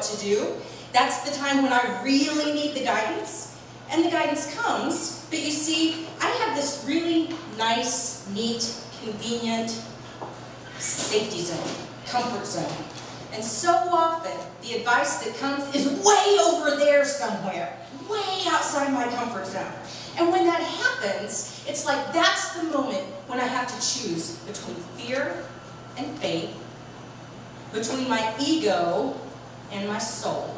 what to do. That's the time when I really need the guidance. And the guidance comes, but you see, I have this really nice, neat, convenient safety zone, comfort zone. And so often, the advice that comes is way over there somewhere, way outside my comfort zone. And when that happens, it's like that's the moment when I have to choose between fear and faith, between my ego and my soul.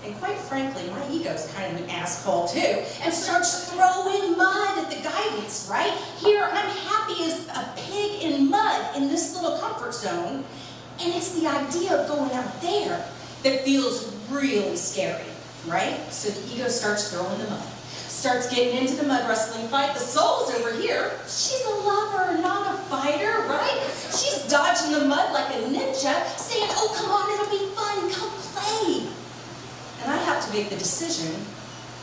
And quite frankly, my ego's kind of an asshole too, and starts throwing mud at the guidance, right? Here, I'm happy as a pig in mud in this little comfort zone, and it's the idea of going out there that feels really scary, right? So the ego starts throwing the mud, starts getting into the mud wrestling fight. The soul's over here. She's a lover, not a fighter, right? She's dodging the mud like a ninja, saying, oh, come on, it'll be fun, come play. And I have to make the decision,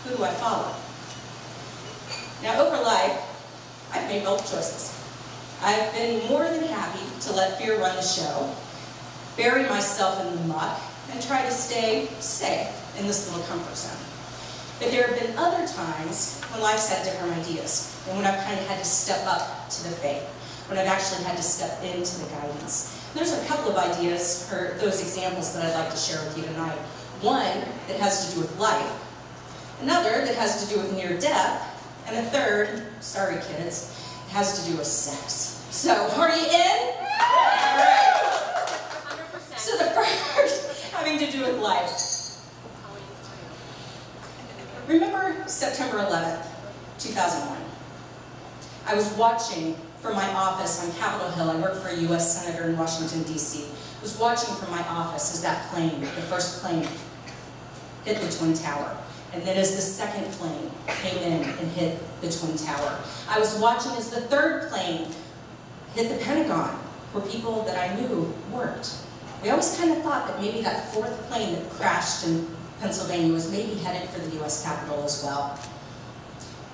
who do I follow? Now, over life, I've made both choices. I've been more than happy to let fear run the show, bury myself in the muck, and try to stay safe in this little comfort zone. But there have been other times when life's had different ideas, and when I've kind of had to step up to the faith, when I've actually had to step into the guidance. There's a couple of ideas, or those examples that I'd like to share with you tonight. One that has to do with life, another that has to do with near death, and a third, sorry kids, has to do with sex. So, are you in? All right. 100%. So the first having to do with life. Remember September 11th, 2001? I was watching from my office on Capitol Hill. I work for a U.S. Senator in Washington, D.C. I was watching from my office as that plane, the first plane, hit the Twin Tower. And then as the second plane came in and hit the Twin Tower. I was watching as the third plane hit the Pentagon, where people that I knew worked. We always kind of thought that maybe that fourth plane that crashed in Pennsylvania was maybe headed for the U.S. Capitol as well.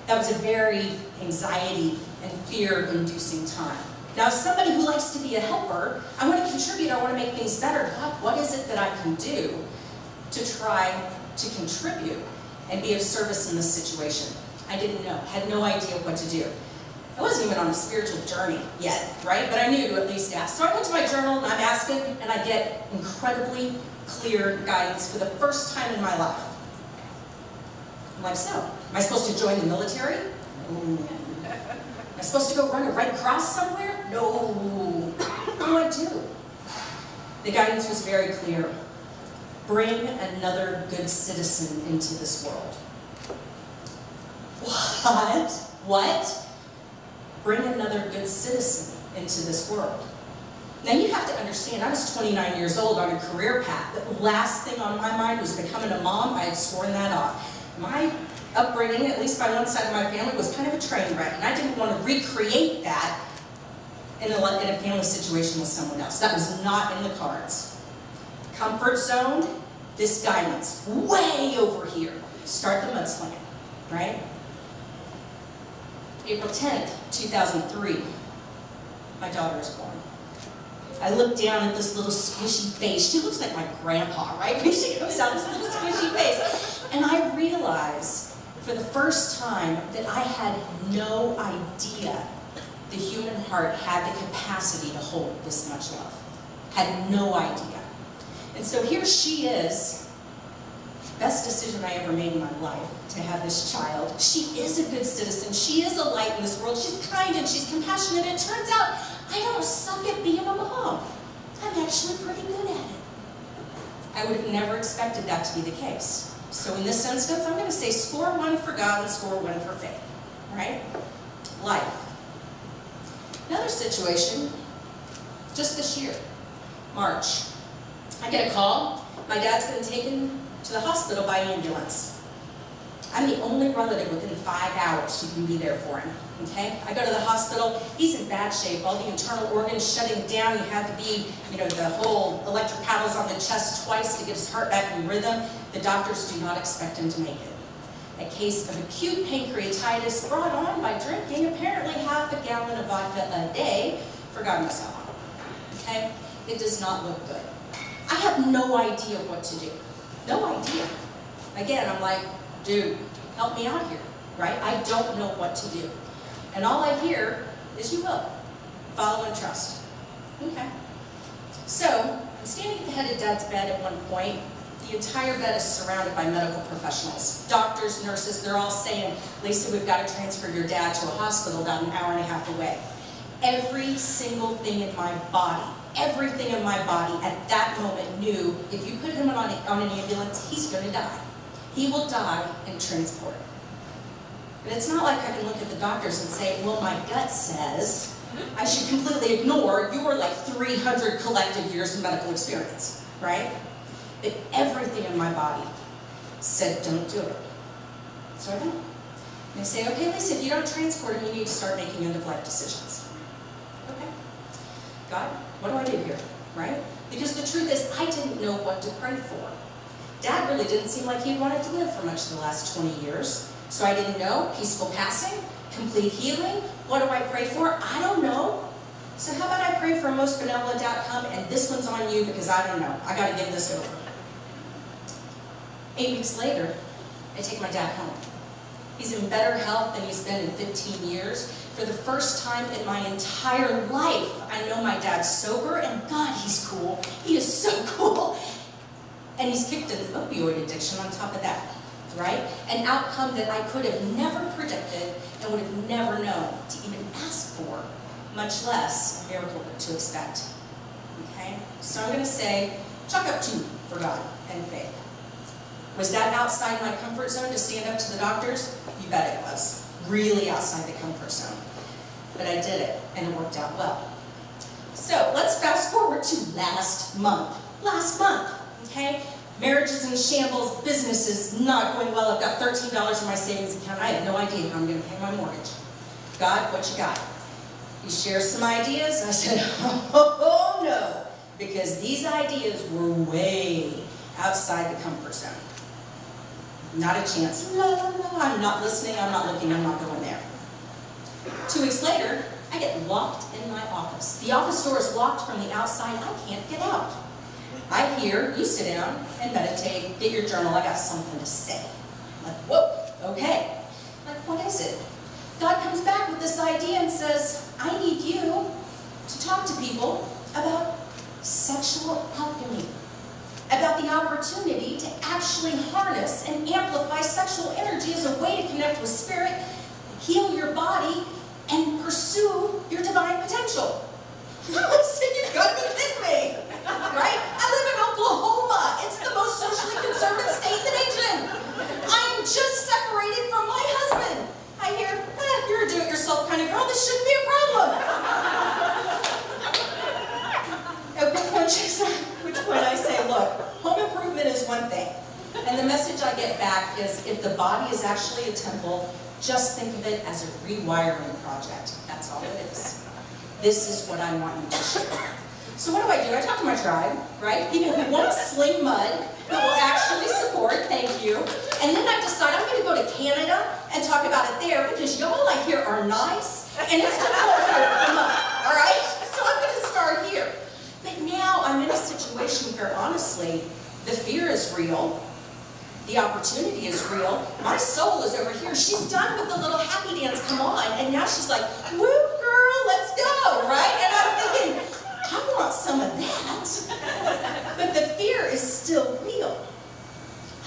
That was a very anxiety and fear-inducing time. Now, as somebody who likes to be a helper, I want to contribute, I want to make things better. God, what is it that I can do to try to contribute and be of service in this situation? I didn't know, had no idea what to do. I wasn't even on a spiritual journey yet, right? But I knew to at least ask. So I went to my journal and I'm asking, and I get incredibly clear guidance for the first time in my life. I'm like, so, am I supposed to join the military? No. Am I supposed to go run a Red Cross somewhere? No. What do I do? The guidance was very clear. Bring another good citizen into this world. What? What? Bring another good citizen into this world. Now you have to understand, I was 29 years old on a career path. The last thing on my mind was becoming a mom. I had sworn that off. My upbringing, at least by one side of my family, was kind of a train wreck, and I didn't want to recreate that in a family situation with someone else. That was not in the cards. Comfort zone, this guidance, way over here. Start the mudslinging, right? April 10th, 2003, my daughter was born. I looked down at this little squishy face. She looks like my grandpa, right? When she comes out, this little squishy face. And I realized for the first time that I had no idea the human heart had the capacity to hold this much love. Had no idea. And so here she is, best decision I ever made in my life to have this child. She is a good citizen. She is a light in this world. She's kind and she's compassionate. And it turns out I don't suck at being a mom. I'm actually pretty good at it. I would have never expected that to be the case. So in this instance, I'm going to say score one for God and score one for faith. Right? Life. Another situation, just this year, March. I get a call. My dad's been taken to the hospital by ambulance. I'm the only relative within 5 hours who can be there for him, okay? I go to the hospital, he's in bad shape, all the internal organs shutting down, you have to be, the whole electric paddles on the chest twice to get his heart back in rhythm. The doctors do not expect him to make it. A case of acute pancreatitis brought on by drinking apparently half a gallon of vodka a day for God knows how long, okay? It does not look good. I have no idea what to do. No idea. Again, I'm like, dude, help me out here, right? I don't know what to do. And all I hear is you will. Follow and trust. Okay. So, I'm standing at the head of Dad's bed at one point. The entire bed is surrounded by medical professionals. Doctors, nurses, they're all saying, Lisa, we've got to transfer your dad to a hospital about an hour and a half away. Every single thing in my body, everything in my body at that moment knew if you put him on an ambulance, he's going to die. He will die in transport. But it's not like I can look at the doctors and say, well, my gut says I should completely ignore your like 300 collective years of medical experience, right? But everything in my body said, don't do it. So I don't. And they say, okay, Lisa, if you don't transport him, you need to start making end-of-life decisions. Okay. God, what do I do here, right? Because the truth is, I didn't know what to pray for. Dad really didn't seem like he wanted to live for much of the last 20 years. So I didn't know. Peaceful passing, complete healing. What do I pray for? I don't know. So how about I pray for a most benevolent outcome, and this one's on you because I don't know. I got to give this over. 8 weeks later, I take my dad home. He's in better health than he's been in 15 years. For the first time in my entire life, I know my dad's sober, and God, he's cool. He is so cool. And he's kicked an opioid addiction on top of that, right? An outcome that I could have never predicted and would have never known to even ask for, much less a miracle to expect. Okay? So I'm going to say, chalk up 2 for God and faith. Was that outside my comfort zone to stand up to the doctors? You bet it was. Really outside the comfort zone. But I did it, and it worked out well. So let's fast forward to last month. Last month, okay? Marriage is in shambles, business is not going well. I've got $13 in my savings account. I have no idea how I'm going to pay my mortgage. God, what you got? He shares some ideas, and I said, oh no, because these ideas were way outside the comfort zone. Not a chance. No, I'm not listening, I'm not looking, I'm not going there. 2 weeks later, I get locked in my office. The office door is locked from the outside. I can't get out. I hear, you sit down and meditate, get your journal, I got something to say. I'm like, whoa, okay. I'm like, what is it? God comes back with this idea and says, I need you to talk to people about sexual alchemy. About the opportunity to actually harness and amplify sexual energy as a way to connect with spirit, heal your body, and pursue your divine potential. I said, you've got to be kidding me, right? I live in Oklahoma. It's the most socially conservative state in the nation. I am just separated from my husband. I hear, you're a do-it-yourself kind of girl. This shouldn't be a problem. At which point I say, look, home improvement is one thing. And the message I get back is, if the body is actually a temple, just think of it as a rewiring project. That's all it is. This is what I want you to share. So what do? I talk to my tribe, right? People who won't sling mud, but will actually support, thank you. And then I decide I'm going to go to Canada and talk about it there, because y'all I hear are nice, and it's too cold here for mud, all right? So I'm going to start here. But now I'm in a situation where, honestly, the fear is real. The opportunity is real. My soul is over here. She's done with the little happy dance, come on. And now she's like, woo, girl, let's go, right? And I'm thinking, I want some of that. But the fear is still real.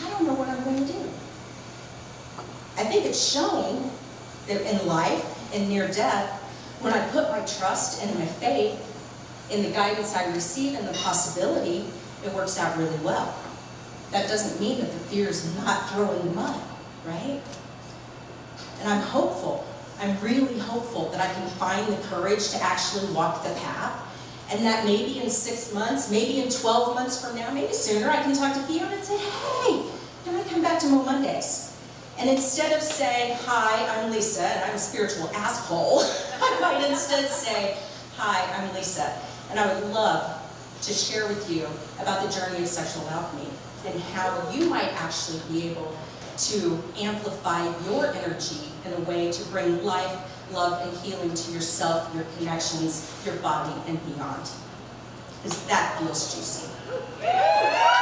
I don't know what I'm going to do. I think it's shown that in life, in near death, when I put my trust and my faith in the guidance I receive and the possibility, it works out really well. That doesn't mean that the fear is not throwing the mud, right? And I'm hopeful. I'm really hopeful that I can find the courage to actually walk the path, and that maybe in 6 months, maybe in 12 months from now, maybe sooner, I can talk to Fiona and say, hey, can I come back to MoMondays? And instead of saying, hi, I'm Lisa, and I'm a spiritual asshole, I might instead say, hi, I'm Lisa, and I would love to share with you about the journey of sexual alchemy and how you might actually be able to amplify your energy in a way to bring life, love, and healing to yourself, your connections, your body, and beyond. because that feels juicy.